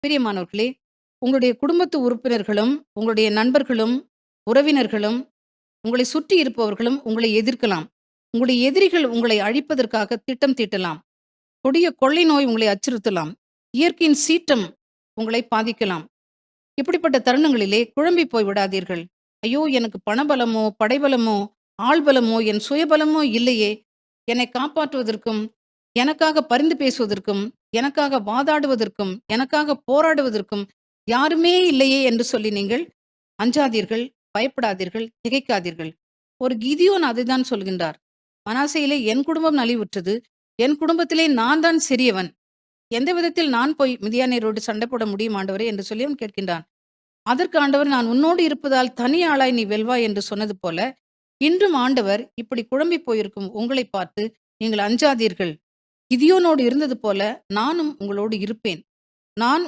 பிரியமானவர்களே, உங்களுடைய குடும்பத்து உறுப்பினர்களும், உங்களுடைய நண்பர்களும், உறவினர்களும், உங்களை சுற்றி இருப்பவர்களும் உங்களை எதிர்க்கலாம். உங்களுடைய எதிரிகள் உங்களை அழிப்பதற்காக திட்டம் தீட்டலாம். கொடிய கொள்ளை நோய் உங்களை அச்சுறுத்தலாம். இயற்கையின் சீற்றம் உங்களை பாதிக்கலாம். இப்படிப்பட்ட தருணங்களிலே குழம்பி போய் விடாதீர்கள். ஐயோ! எனக்கு பணபலமோ, படைபலமோ, ஆள்பலமோ, என் சுயபலமோ இல்லையே! என்னை காப்பாற்றுவதற்கும், எனக்காக பரிந்து பேசுவதற்கும், எனக்காக வாதாடுவதற்கும், எனக்காக போராடுவதற்கும் யாருமே இல்லையே என்று சொல்லி நீங்கள் அஞ்சாதீர்கள், பயப்படாதீர்கள், திகைக்காதீர்கள். ஒரு கிதியோன் அதைத்தான் சொல்கின்றார். மனாசேயிலே என் குடும்பம் நலிவுற்றது. என் குடும்பத்திலே நான் தான் சிறியவன். எந்த விதத்தில் நான் போய் மிதியானியரோடு சண்டை போட முடியும் ஆண்டவரே என்று சொல்லி அவன் கேட்கின்றான். அதற்கு ஆண்டவர், நான் உன்னோடு இருப்பதால் தனி ஆளாய் நீ வெல்வாய் என்று சொன்னது போல, இன்றும் ஆண்டவர் இப்படி குழம்பி போயிருக்கும் உங்களை பார்த்து, நீங்கள் அஞ்சாதீர்கள். கிதியோனோடு இருந்தது போல நானும் உங்களோடு இருப்பேன். நான்